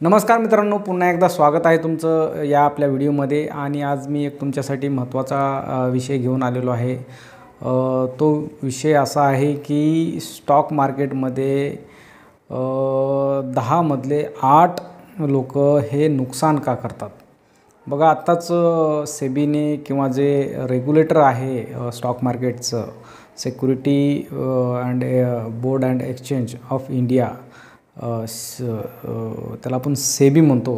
नमस्कार मित्रांनो, पुन्हा एकदा स्वागत आहे तुमचं या आपल्या व्हिडिओमध्ये. आणि आज मी एक तुमच्यासाठी महत्त्वाचा विषय घेऊन आलेलो आहे. तो विषय असा आहे की स्टॉक मार्केटमध्ये 10 मधले 8 लोक हे नुकसान का करतात. बघा, आत्ताच सेबीने किंवा जे रेग्युलेटर आहे स्टॉक मार्केटचं, security and board and exchange of India, त्याला आपण सेबी म्हणतो,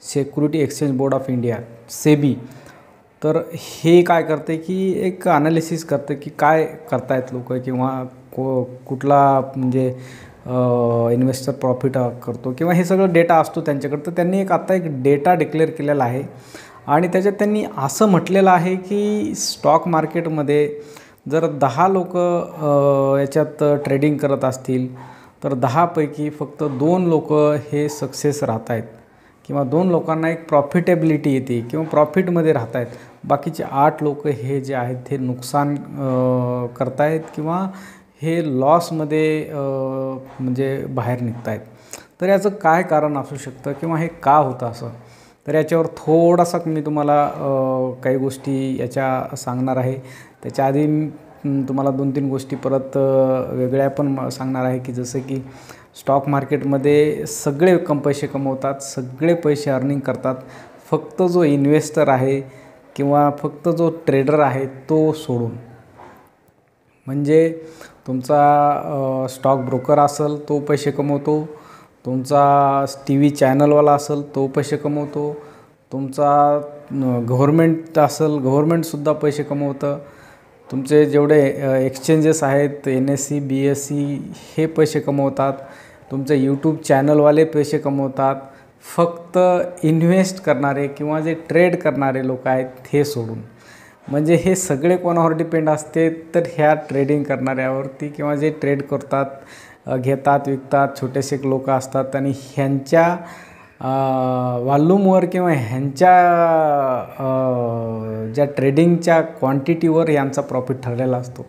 security exchange board of India, SEBI. तर हे काय करते की एक ॲनालिसिस करते की काय करतायत लोक किंवा कुठला म्हणजे इन्व्हेस्टर प्रॉफिट करतो किंवा हे सगळं डेटा असतो त्यांच्याकडे. तर त्यांनी आत्ता एक डेटा डिक्लेअर केलेला आहे आणि त्याच्यात त्यांनी असं म्हटलेलं आहे की स्टॉक मार्केटमध्ये जर 10 लोक याच्यात ट्रेडिंग करत असतील तर 10 पैकी फक्त 2 लोक हे सक्सेस राहत आहेत किंवा 2 लोकांना एक प्रॉफिटेबिलिटी येते किंवा प्रॉफिटमध्ये राहत आहेत. बाकीचे 8 लोक हे जे आहेत ते नुकसान करतायत किंवा हे लॉसमध्ये म्हणजे बाहेर निघत आहेत. तर याचं काय कारण असू शकतं किंवा हे का होतं असं, तर याच्यावर थोडासा मी तुम्हाला काही गोष्टी याच्या सांगणार आहे. त्याच्या आधी तुम्हाला 2-3 गोष्टी परत वेगळ्या पण सांगणार आहे की जसं की स्टॉक मार्केटमध्ये सगळे पैसे कमवतात, सगळे पैसे अर्निंग करतात, फक्त जो इन्व्हेस्टर आहे किंवा फक्त जो ट्रेडर आहे तो सोडून. म्हणजे तुमचा स्टॉक ब्रोकर असेल तो पैसे कमवतो, तुमचा TV चॅनलवाला असेल तो पैसे कमवतो, तुमचा गव्हर्मेंट असेल गव्हर्मेंटसुद्धा पैसे कमवतं, तुमचे जेवढे एक्सचेंजेस आहेत NSE BSE हे पैसे कमवतात, तुमचे यूट्यूब चॅनलवाले पैसे कमवतात, फक्त इन्व्हेस्ट करणारे किंवा जे ट्रेड करणारे लोक आहेत हे सोडून. म्हणजे हे सगळे कोणावर डिपेंड असते तर ह्या ट्रेडिंग करणाऱ्यावरती किंवा जे ट्रेड करतात, घेतात विकतात, छोटेसे लोक असतात आणि ह्यांच्या वॉल्यूमवर किंवा ह्यांच्या ज्या ट्रेडिंगच्या क्वांटिटीवर यांचा प्रॉफिट ठरलेला असतो.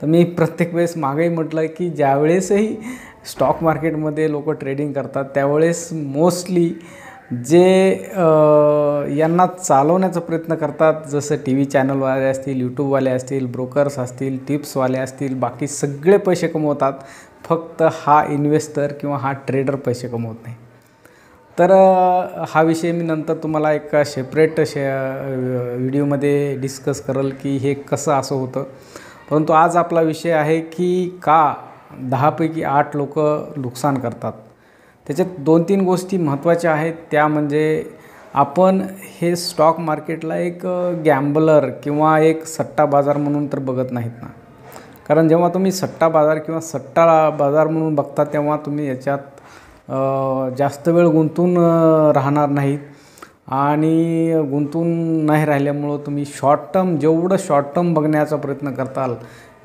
तर मी प्रत्येक वेळेस मागेही म्हटलं की ज्यावेळेसही स्टॉक मार्केटमध्ये लोक ट्रेडिंग करतात त्यावेळेस मोस्टली जे यांना चालवण्याचा प्रयत्न करतात, जसं TV चॅनलवाले असतील, यूट्यूबवाले असतील, ब्रोकर्स असतील, टिप्सवाले असतील, बाकी सगळे पैसे कमवतात, फक्त हा इन्व्हेस्टर किंवा हा ट्रेडर पैसे कमवत नाही. तर हा विषय मी नंतर तुम्हाला एक सेपरेट व्हिडिओमध्ये डिस्कस करेल की हे कसं असं होतं. परंतु आज आपला विषय आहे की का 10 पैकी 8 लोक नुकसान करतात. त्याच्यात 2-3 गोष्टी महत्त्वाच्या आहेत. त्या म्हणजे आपण हे स्टॉक मार्केटला एक गॅम्बलर किंवा एक सट्टा बाजार म्हणून तर बघत नाहीत ना. कारण जेव्हा तुम्ही सट्टा बाजार किंवा सट्टा बाजार म्हणून बघता तेव्हा तुम्ही याच्यात जास्त वेळ गुंतून राहणार नाहीत आणि गुंतून नाही राहिल्यामुळं तुम्ही शॉर्ट टर्म, जेवढं शॉर्ट टर्म बघण्याचा प्रयत्न करताल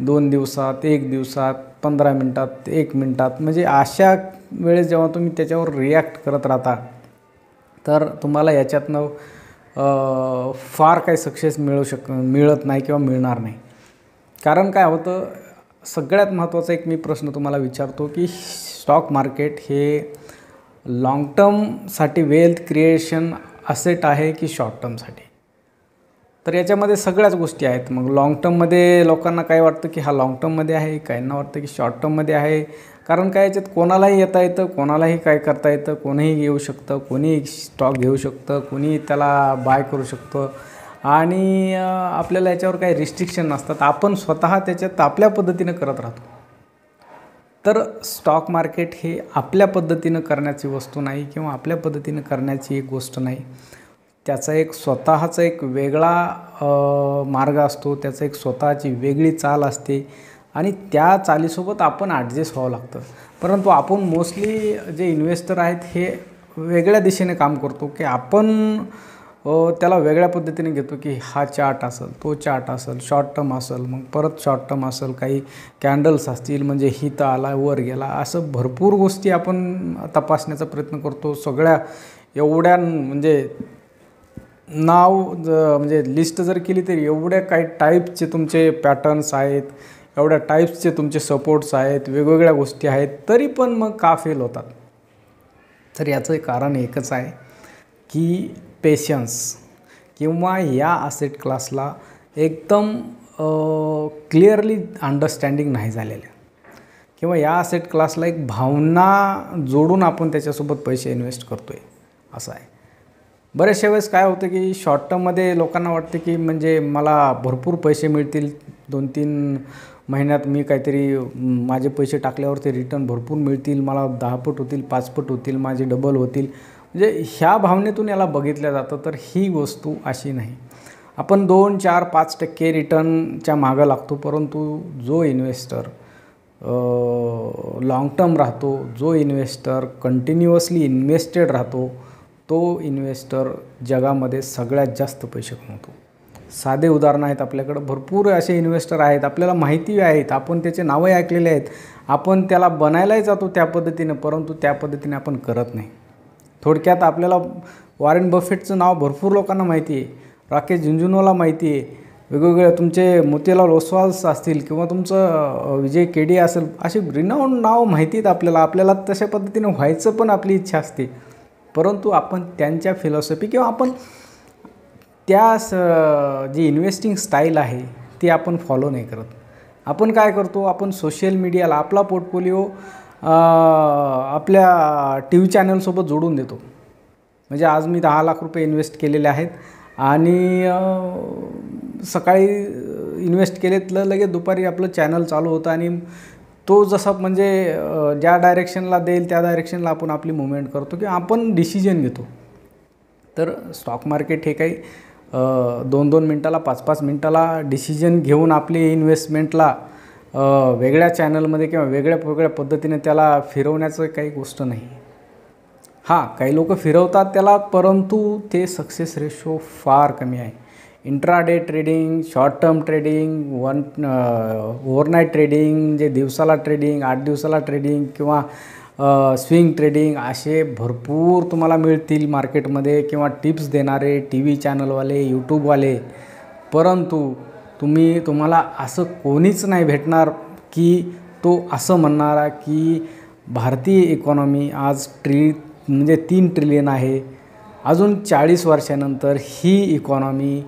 2 दिवसात, 1 दिवसात, 15 मिनटात, 1 मिनटात, म्हणजे अशा वेळेस जेव्हा तुम्ही त्याच्यावर रिॲक्ट करत राहता तर तुम्हाला याच्यातनं फार काही सक्सेस मिळत नाही किंवा मिळणार नाही. कारण काय होतं, सगळ्यात महत्त्वाचा एक मी प्रश्न तुम्हाला विचारतो की स्टॉक मार्केट हे लाँग टर्मसाठी वेल्थ क्रिएशन असेट आहे की शॉर्ट टर्मसाठी. तर याच्यामध्ये सगळ्याच गोष्टी आहेत. मग लाँग टर्ममध्ये लोकांना काय वाटतं की हा लाँग टर्ममध्ये आहे, काहींना वाटतं की शॉर्ट टर्ममध्ये आहे. कारण काय, याच्यात कोणालाही येता येतं, कोणालाही काय करता येतं, कोणीही येऊ शकतं, कोणीही स्टॉक घेऊ शकतं, कोणी त्याला बाय करू शकतं आणि आपल्याला याच्यावर काही रिस्ट्रिक्शन नसतात. आपण स्वतः त्याच्यात आपल्या पद्धतीनं करत राहतो. तर स्टॉक मार्केट हे आपल्या पद्धतीनं करण्याची वस्तू नाही किंवा आपल्या पद्धतीनं करण्याची एक गोष्ट नाही. त्याचा एक स्वतःचा एक वेगळा मार्ग असतो, त्याचा एक स्वतःची वेगळी चाल असते आणि त्या चालीसोबत आपण ॲडजस्ट व्हावं लागतं. परंतु आपण मोस्टली जे इन्व्हेस्टर आहेत हे वेगळ्या दिशेने काम करतो की आपण त्याला वेगळ्या पद्धतीने घेतो की हा चार्ट असेल, तो चार्ट असेल, शॉर्ट टर्म असेल, मग परत शॉर्ट टर्म असेल, काही कॅन्डल्स असतील म्हणजे हित आला वर गेला, असं भरपूर गोष्टी आपण तपासण्याचा प्रयत्न करतो. सगळ्या एवढ्या म्हणजे म्हणजे लिस्ट जर केली तर एवढ्या काही टाईपचे तुमचे पॅटर्न्स आहेत, एवढ्या टाईप्सचे तुमचे सपोर्ट्स आहेत, वेगवेगळ्या गोष्टी आहेत, तरी पण मग का फेल होतात. तर याचं कारण एकच आहे की पेशन्स किंवा या असेट क्लासला एकदम क्लिअरली अंडरस्टँडिंग नाही झालेलं किंवा या असेट क्लासला एक भावना जोडून आपण त्याच्यासोबत पैसे इन्व्हेस्ट करतो आहे असं आहे. बऱ्याचशा वेळेस काय होतं की शॉर्ट टर्ममध्ये लोकांना वाटते की म्हणजे मला भरपूर पैसे मिळतील, 2-3 महिन्यात मी काहीतरी माझे पैसे टाकल्यावरती रिटर्न भरपूर मिळतील, मला 10 पट होतील, 5 पट होतील, माझे डबल होतील, म्हणजे ह्या भावनेतून याला बघितलं जातं. तर ही वस्तू अशी नाही. आपण 2, 4, 5% रिटर्नच्या मागं लागतो, परंतु जो इन्व्हेस्टर लाँग टर्म राहतो, जो इन्व्हेस्टर कंटिन्युअसली इन्व्हेस्टेड राहतो, तो इन्व्हेस्टर जगामध्ये सगळ्यात जास्त पैसे कमवतो. साधे उदाहरणं आहेत आपल्याकडं, भरपूर असे इन्व्हेस्टर आहेत, आपल्याला माहिती आहेत, आपण त्याचे नावही ऐकलेले आहेत, आपण त्याला बनायलाही जातो त्या पद्धतीनं, परंतु त्या पद्धतीने आपण करत नाही. थोडक्यात आपल्याला वॉरेन बफेटचं नाव भरपूर लोकांना माहिती आहे, राकेश झुंझुनवाला माहिती आहे, वेगवेगळे तुमचे मोतीलाल ओसवाल्स असतील किंवा तुमचं विजय केडी असेल, असे रिनाऊंड नाव माहिती आहेत आपल्याला तशा पद्धतीने व्हायचं पण आपली इच्छा असते, परंतु आपण त्यांच्या फिलॉसॉफी किंवा आपण त्या जी इन्व्हेस्टिंग स्टाईल आहे ती आपण फॉलो नाही करत. आपण काय करतो, आपण सोशल मीडियाला आपला पोर्टफोलिओ आपल्या TV चॅनलसोबत जोडून देतो. म्हणजे आज मी 10 लाख रुपये इन्व्हेस्ट केलेले आहेत आणि सकाळी इन्व्हेस्ट केलेत, लगेच दुपारी आपलं चॅनल चालू होतं आणि तो जसा म्हणजे ज्या डायरेक्शनला देईल त्या डायरेक्शनला आपण आपली मुवमेंट करतो किंवा आपण डिसिजन घेतो. तर स्टॉक मार्केट हे काही 2-2 मिनटाला 5-5 मिनटाला डिसिजन घेऊन आपली इन्व्हेस्टमेंटला वेगळ्या चॅनलमध्ये किंवा वेगळ्या पद्धतीने त्याला फिरवण्याचं काही गोष्ट नाही. हां, काही लोक फिरवतात त्याला, परंतु ते सक्सेस रेशो फार कमी आहे. Intraday trading, short term trading, overnight trading, जे दिवसाला ट्रेडिंग, 8 दिवसाला ट्रेडिंग किंवा स्विंग ट्रेडिंग, असे भरपूर तुम्हाला मिळतील मार्केटमध्ये किंवा टिप्स देणारे TV चॅनलवाले, यूट्यूबवाले, परंतु तुम्हाला असं कोणीच नाही भेटणार की तो असं म्हणणारा की भारतीय इकॉनॉमी आज म्हणजे 3 ट्रिलियन आहे, अजून 40 वर्षानंतर ही इकॉनॉमी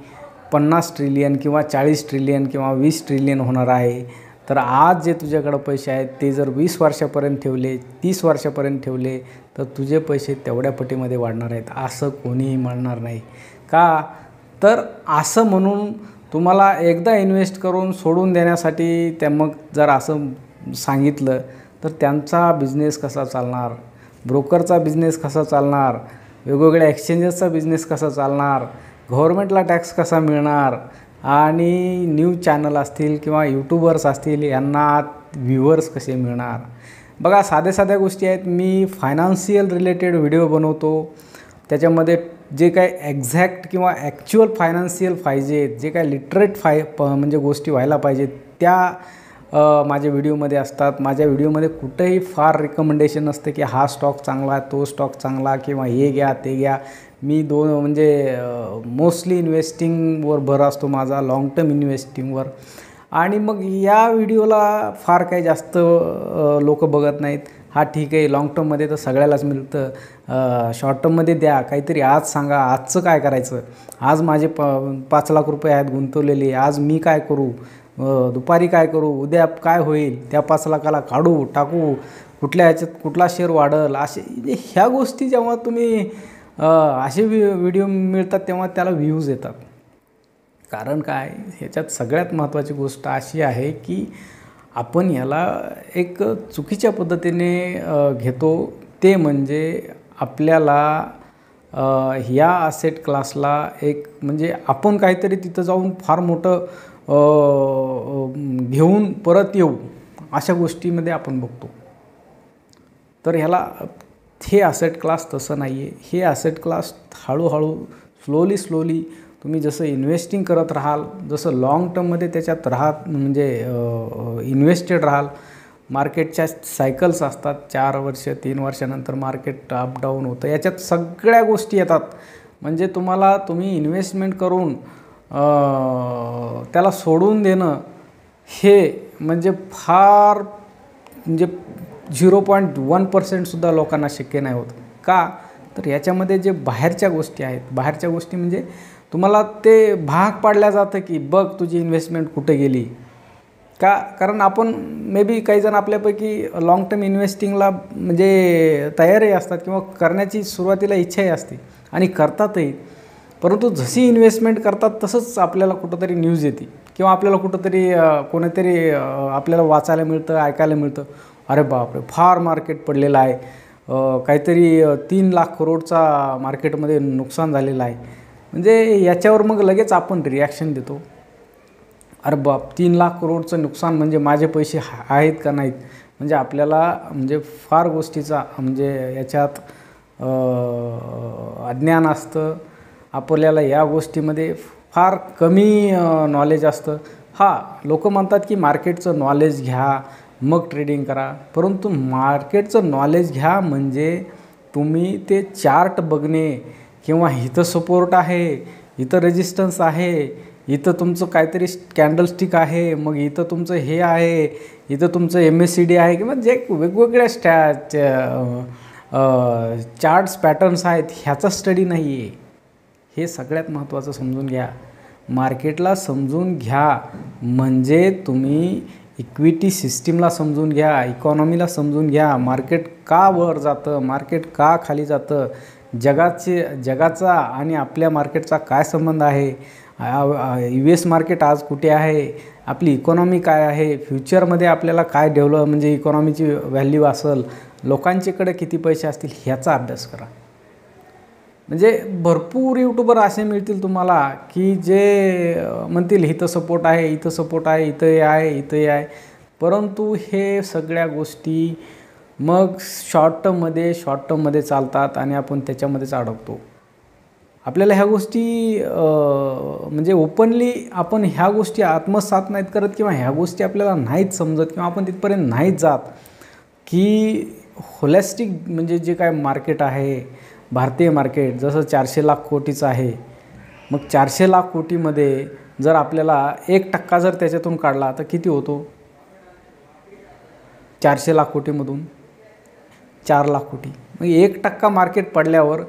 50 ट्रिलियन किंवा 40 ट्रिलियन किंवा 20 ट्रिलियन होणार आहे. तर आज जे तुझ्याकडं पैसे आहेत ते जर 20 वर्षापर्यंत ठेवले, 30 वर्षापर्यंत ठेवले, तर तुझे पैसे तेवढ्या पटीमध्ये वाढणार आहेत, असं कोणीही म्हणणार नाही. का तर असं म्हणून तुम्हाला एकदा इन्व्हेस्ट करून सोडून देण्यासाठी मग जर असं सांगितलं तर त्यांचा बिझनेस कसा चालणार, ब्रोकरचा बिझनेस कसा चालणार, वेगवेगळ्या एक्सचेंजेसचा बिझनेस कसा चालणार, गव्हर्नमेंटला टॅक्स कसा मिळणार आणि न्यूज चॅनल असतील किंवा यूट्यूबर्स असतील यांना व्ह्यूवर्स कसे मिळणार. बघा, साध्या गोष्टी आहेत. मी फायनान्शियल रिलेटेड व्हिडिओ बनवतो, त्याच्यामध्ये जे काय एक्झॅक्ट किंवा ॲक्च्युअल फायनान्शियल पाहिजे, जे काय लिटरेट म्हणजे गोष्टी व्हायला पाहिजेत त्या माझ्या व्हिडिओमध्ये असतात. माझ्या व्हिडिओमध्ये कुठेही फार रिकमेंडेशन नसते की हा स्टॉक चांगला, तो स्टॉक चांगला किंवा हे घ्या ते घ्या. मी म्हणजे मोस्टली इन्व्हेस्टिंगवर भर असतो माझा, लाँग टर्म इन्व्हेस्टिंगवर. आणि मग या व्हिडिओला फार काही जास्त लोक बघत नाहीत. हा ठीक आहे, लाँग टर्ममध्ये तर सगळ्यालाच मिळतं, शॉर्ट टर्ममध्ये द्या काहीतरी, आज सांगा आजचं काय करायचं, आज माझे 5 लाख रुपये आहेत गुंतवलेले, आज मी काय करू, दुपारी काय करू, उद्या काय होईल, त्या 5 लाखाला काढू टाकू, कुठल्या ह्याच्यात कुठला शेअर वाढेल, असे ह्या गोष्टी जेव्हा तुम्ही असे व्हिडिओ मिळतात तेव्हा त्याला व्ह्यूज येतात. कारण काय, ह्याच्यात सगळ्यात महत्त्वाची गोष्ट अशी आहे की आपण याला एक चुकीच्या पद्धतीने घेतो. ते म्हणजे आपल्याला ह्या असेट क्लासला एक म्हणजे आपण काहीतरी तिथं जाऊन फार मोठं घेऊन परत येऊ अशा गोष्टीमध्ये आपण बघतो. तर ह्याला हे असेट क्लास तसं नाही आहे. हे असेट क्लास हळूहळू स्लोली तुम्ही जसं इन्व्हेस्टिंग करत राहाल, जसं लाँग टर्ममध्ये त्याच्यात म्हणजे इन्व्हेस्टेड राहाल, मार्केटच्या सायकल्स असतात, 4 वर्ष 3 वर्षानंतर मार्केट अप डाऊन होतं, याच्यात सगळ्या गोष्टी येतात. म्हणजे तुम्ही इन्व्हेस्टमेंट करून त्याला सोडून देणं हे म्हणजे फार म्हणजे 0.1% सुद्धा लोकांना शक्य नाही होत. का तर याच्यामध्ये जे बाहेरच्या गोष्टी आहेत, बाहेरच्या गोष्टी म्हणजे तुम्हाला ते भाग पाडल्या जातं की बघ तुझी इन्व्हेस्टमेंट कुठे गेली का. कारण आपण मे बी काही जण आपल्यापैकी लाँग टर्म इन्व्हेस्टिंगला म्हणजे तयारही असतात किंवा करण्याची सुरुवातीला इच्छाही असते आणि करतातही, परंतु जशी इन्व्हेस्टमेंट करतात तसंच आपल्याला कुठंतरी न्यूज येते किंवा आपल्याला कुठंतरी कोणीतरी आपल्याला वाचायला मिळतं, ऐकायला मिळतं, अरे बापरे फार मार्केट पडलेलं आहे, काहीतरी 3,00,000 करोडचा मार्केटमध्ये नुकसान झालेलं आहे. म्हणजे याच्यावर मग लगेच आपण रिॲक्शन देतो, अरे बाप 3,00,000 करोडचं नुकसान म्हणजे माझे पैसे आहेत का नाहीत. म्हणजे आपल्याला म्हणजे फार गोष्टीचा म्हणजे याच्यात अज्ञान असतं, आपल्याला या गोष्टीमध्ये फार कमी नॉलेज असतं. लोक म्हणतात की मार्केटचं नॉलेज घ्या मग ट्रेडिंग करा, परंतु मार्केटचं नॉलेज घ्या म्हणजे तुम्ही ते चार्ट बघणे किंवा इथं सपोर्ट आहे, इथं रेजिस्टन्स आहे, इथं तुमचं काहीतरी कॅन्डलस्टिक आहे, मग इथं तुमचं हे आहे, इथं तुमचं MACD आहे किंवा जे वेगवेगळ्या चार्ट्स पॅटर्न्स आहेत ह्याचा स्टडी नाही आहे. हे सगळ्यात महत्त्वाचं समजून घ्या. मार्केटला समजून घ्या म्हणजे तुम्ही इक्विटी सिस्टीमला समजून घ्या, इकॉनॉमीला समजून घ्या, मार्केट का वर जातं, मार्केट का खाली जातं, जगाचा आणि आपल्या मार्केटचा काय संबंध आहे, US मार्केट आज कुठे आहे, आपली इकॉनॉमी काय आहे, फ्युचरमध्ये आपल्याला काय डेव्हलप म्हणजे इकॉनॉमीची व्हॅल्यू असेल, लोकांच्याकडे किती पैसे असतील ह्याचा अभ्यास करा. म्हणजे भरपूर यूट्यूबर असे मिळतील तुम्हाला की जे म्हणतील इथं सपोर्ट आहे, इथं सपोर्ट आहे, इथं हे आहे, इथं हे आहे, परंतु हे सगळ्या गोष्टी मग शॉर्ट टर्ममध्ये चालतात आणि आपण त्याच्यामध्येच अडकतो. आपल्याला ह्या गोष्टी म्हणजे ओपनली आपण ह्या गोष्टी आत्मसात नाहीत करत किंवा ह्या गोष्टी आपल्याला नाहीत समजत किंवा आपण तिथपर्यंत नाहीत जात की होलिस्टिक म्हणजे जे काय मार्केट आहे, भारतीय मार्केट जसं 400 लाख कोटीचं आहे, मग 400 लाख कोटीमध्ये जर आपल्याला 1% जर त्याच्यातून काढला तर किती होतो, 400 लाख कोटीमधून 4 लाख कोटी. मग 1% मार्केट पडल्यावर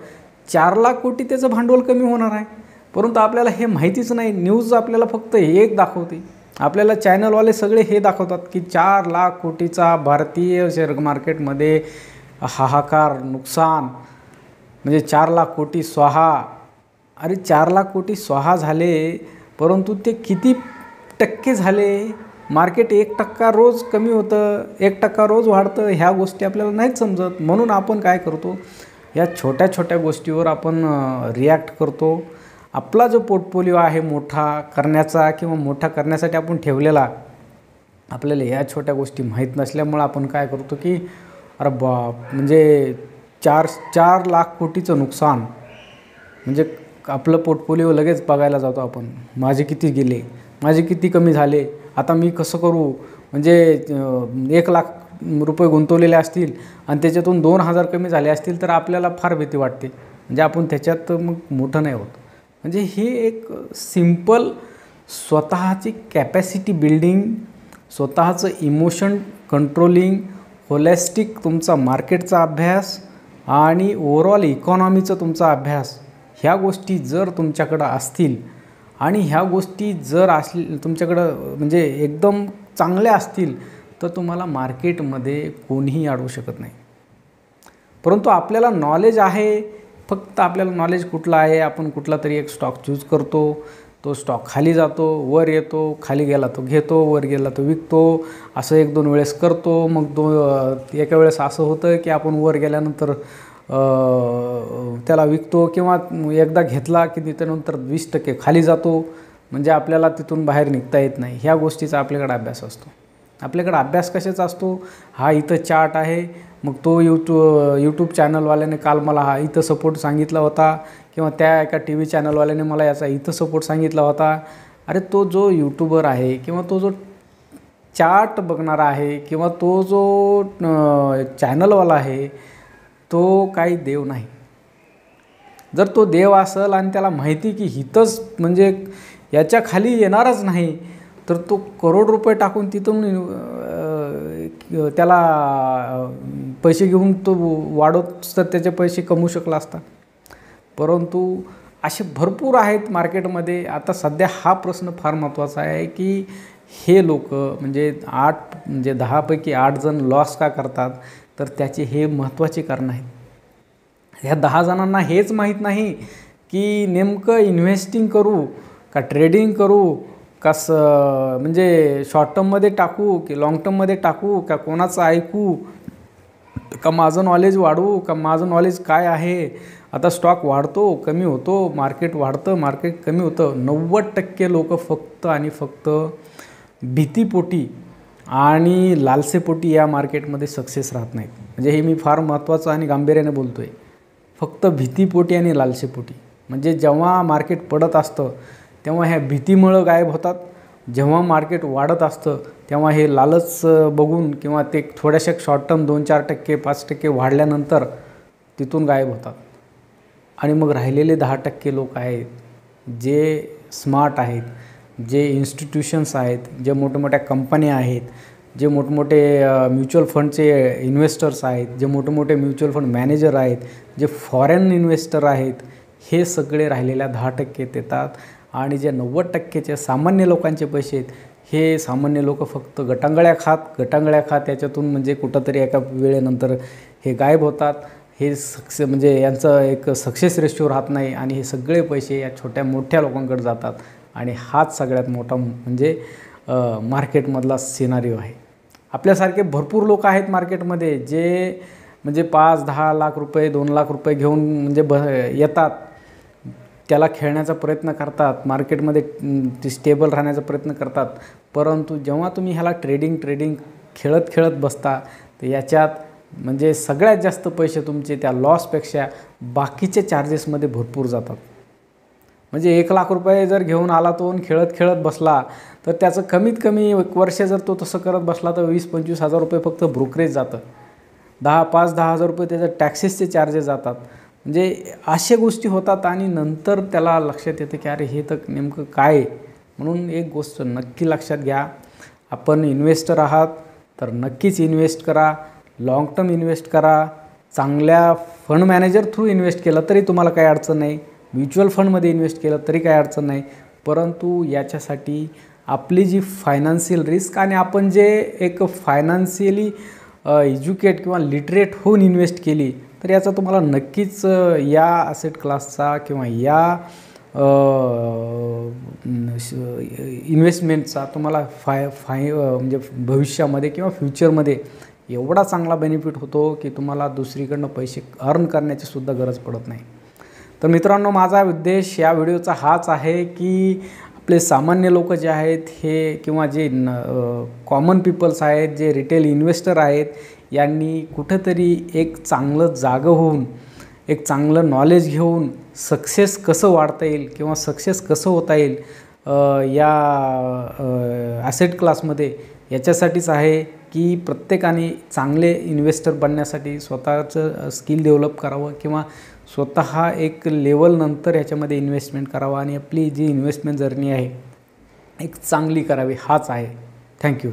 4 लाख कोटी त्याचं भांडवल कमी होणार आहे, परंतु आपल्याला हे माहितीच नाही. न्यूज आपल्याला फक्त एक दाखवते, आपल्याला चॅनलवाले सगळे हे दाखवतात की 4 लाख कोटीचा भारतीय शेअर मार्केटमध्ये हाहाकार नुकसान म्हणजे 4 लाख कोटी स्वाहा. अरे 4 लाख कोटी स्वाहा झाले, परंतु ते किती टक्के झाले, मार्केट 1% रोज कमी होतं, 1% रोज वाढतं, ह्या गोष्टी आपल्याला नाहीच समजत. म्हणून आपण काय करतो, या छोट्या छोट्या गोष्टीवर आपण रिॲक्ट करतो. आपला जो पोर्टफोलिओ आहे मोठा करण्याचा किंवा मोठा करण्यासाठी आपण ठेवलेला, आपल्याला या छोट्या गोष्टी माहीत नसल्यामुळं आपण काय करतो की अरे बाप म्हणजे 4 लाख कोटीचं नुकसान म्हणजे आपलं पोर्टफोलिओ लगेच बघायला जातो आपण, माझे किती गेले, माझे किती कमी झाले, आता मी कसं करू. म्हणजे 1 लाख रुपये गुंतवलेले असतील आणि त्याच्यातून 2,000 कमी झाले असतील तर आपल्याला फार भीती वाटते, म्हणजे आपण त्याच्यात मग मोठं नाही होत. म्हणजे ही एक सिम्पल स्वतःची कॅपॅसिटी बिल्डिंग, स्वतःचं इमोशन कंट्रोलिंग, होलिस्टिक तुमचा मार्केटचा अभ्यास आणि ओव्हरऑल इकॉनॉमीचा तुमचा अभ्यास, ह्या गोष्टी जर तुमच्याकडं असतील आणि ह्या गोष्टी जर तुमच्याकडं म्हणजे एकदम चांगल्या असतील तर तुम्हाला मार्केटमध्ये कोणीही अडवू शकत नाही. परंतु आपल्याला नॉलेज आहे, फक्त आपल्याला नॉलेज कुठलं आहे, आपण कुठला तरी एक स्टॉक चूज करतो, तो स्टॉक खाली जातो, वर येतो, खाली गेला तो घेतो, वर गेला तो विकतो, असं 1-2 वेळेस करतो. मग एका वेळेस असं होतं की आपण वर गेल्यानंतर त्याला विकतो किंवा एकदा घेतला की त्याच्यानंतर 20% खाली जातो, म्हणजे आपल्याला तिथून बाहेर निघता येत नाही. ह्या गोष्टीचा आपल्याकडे अभ्यास असतो. आपल्याकडे अभ्यास कशाचा असतो, इथं चार्ट आहे, मग तो यूट्यूब चॅनलवाल्याने काल मला इथं सपोर्ट सांगितला होता किंवा त्या एका TV चॅनलवाल्याने मला याचा इथं सपोर्ट सांगितला होता. अरे तो जो यूट्यूबर आहे किंवा तो जो चार्ट बघणारा आहे किंवा तो जो चॅनलवाला आहे तो काही देव नाही. जर तो देव असेल आणि त्याला माहिती की हितंच म्हणजे याच्या खाली येणारच नाही, तर तो करोड रुपये टाकून तिथून त्याला पैसे घेऊन तो वाढवत तर त्याचे पैसे कमवू शकला असता. परंतु असे भरपूर आहेत मार्केटमध्ये. आता सध्या हा प्रश्न फार महत्त्वाचा आहे की हे लोक म्हणजे 10 पैकी 8 जण लॉस का करतात, तर त्याचे हे महत्त्वाचे कारण आहेत. ह्या 10 जणांना हेच माहीत नाही की नेमकं इन्व्हेस्टिंग करू का ट्रेडिंग करू का म्हणजे शॉर्ट टर्ममध्ये टाकू की लाँग टर्ममध्ये टाकू का कोणाचं ऐकू का माझं नॉलेज वाढवू का माझं नॉलेज काय आहे. आता स्टॉक वाढतो कमी होतो, मार्केट वाढतं मार्केट कमी होतं. 90% लोक फक्त आणि फक्त भीतीपोटी आणि लालसेपोटी या मार्केटमध्ये सक्सेस राहत नाहीत. म्हणजे हे मी फार महत्त्वाचं आणि गांभीर्याने बोलतो आहे. फक्त भीतीपोटी आणि लालसेपोटी. म्हणजे जेव्हा मार्केट पडत असतं तेव्हा ह्या भीतीमुळं गायब होतात, जेव्हा मार्केट वाढत असतं तेव्हा हे लालच बघून किंवा ते थोड्याशा शॉर्ट टर्म 2-4%, 5% वाढल्यानंतर तिथून गायब होतात. आणि मग राहिलेले 10% लोक आहेत जे स्मार्ट आहेत, जे इन्स्टिट्यूशन्स आहेत, जे मोठमोठ्या कंपन्या आहेत, जे मोठमोठे म्युच्युअल फंडचे इन्व्हेस्टर्स आहेत, जे मोठमोठे म्युच्युअल फंड मॅनेजर आहेत, जे फॉरेन इन्व्हेस्टर आहेत, हे सगळे राहिलेल्या 10% येतात. आणि जे 90%चे सामान्य लोकांचे पैसे आहेत, हे सामान्य लोक फक्त गटांगळ्या खात याच्यातून म्हणजे कुठंतरी एका वेळेनंतर हे गायब होतात. हे म्हणजे यांचं एक सक्सेस रेशिओ राहत नाही आणि हे सगळे पैसे या छोट्या मोठ्या लोकांकडे जातात. आणि हाच सगळ्यात मोठा म्हणजे मार्केटमधला सिनारिओ आहे. आपल्यासारखे भरपूर लोक आहेत मार्केटमध्ये जे म्हणजे 5-10 लाख रुपये 2 लाख रुपये घेऊन म्हणजे येतात, त्याला खेळण्याचा प्रयत्न करतात, मार्केटमध्ये स्टेबल राहण्याचा प्रयत्न करतात. परंतु जेव्हा तुम्ही ह्याला ट्रेडिंग खेळत बसता तर याच्यात म्हणजे सगळ्यात जास्त पैसे तुमचे त्या लॉसपेक्षा बाकीच्या चार्जेसमध्ये भरपूर जातात. म्हणजे 1 लाख रुपये जर घेऊन आला तो खेळत बसला तर त्याचं कमीत कमी 1 वर्ष जर तो तसं करत बसला तर 20-25 हजार रुपये फक्त ब्रोकरेज जातं. 5-10 हजार रुपये त्याचं टॅक्सेसचे चार्जेस जातात. म्हणजे अशा गोष्टी होतात आणि नंतर त्याला लक्षात येतं की अरे हे तर नेमकं काय आहे. म्हणून एक गोष्ट नक्की लक्षात घ्या, आपण इन्व्हेस्टर आहात तर नक्कीच इन्व्हेस्ट करा, लाँग टर्म इन्व्हेस्ट करा. चांगल्या फंड मॅनेजर थ्रू इन्व्हेस्ट केलं तरी तुम्हाला काही अडचण नाही, म्युच्युअल फंडमध्ये इन्व्हेस्ट केलं तरी काही अडचण नाही. परंतु याच्यासाठी आपली जी फायनान्शियल रिस्क आणि आपण जे एक फायनान्शियली एज्युकेट किंवा लिटरेट होऊन इन्व्हेस्ट केली तर याचा तुम्हाला नक्कीच या ॲसेट क्लासचा किंवा या इन्व्हेस्टमेंटचा तुम्हाला म्हणजे भविष्यामध्ये किंवा फ्युचरमध्ये एवढा चांगला बेनिफिट होतो की तुम्हाला दुसरीकडनं पैसे अर्न करण्याची सुद्धा गरज पडत नाही. तर मित्रांनो, माझा उद्देश या व्हिडिओचा हाच आहे की आपले सामान्य लोक जे आहेत हे किंवा जे कॉमन पीपल्स आहेत, जे रिटेल इन्व्हेस्टर आहेत, यांनी कुठंतरी एक चांगलं जागं होऊन एक चांगलं नॉलेज घेऊन सक्सेस कसं वाढता येईल किंवा सक्सेस कसं होता येईल या ॲसेट क्लासमध्ये, याच्यासाठीच आहे की प्रत्येकाने चांगले इन्व्हेस्टर बनण्यासाठी स्वतःचं स्किल डेव्हलप करावं किंवा स्वतः एक लेवलनंतर याच्यामध्ये इन्व्हेस्टमेंट करावं आणि आपली जी इन्व्हेस्टमेंट जर्नी आहे एक चांगली करावी, हाच आहे. थँक्यू.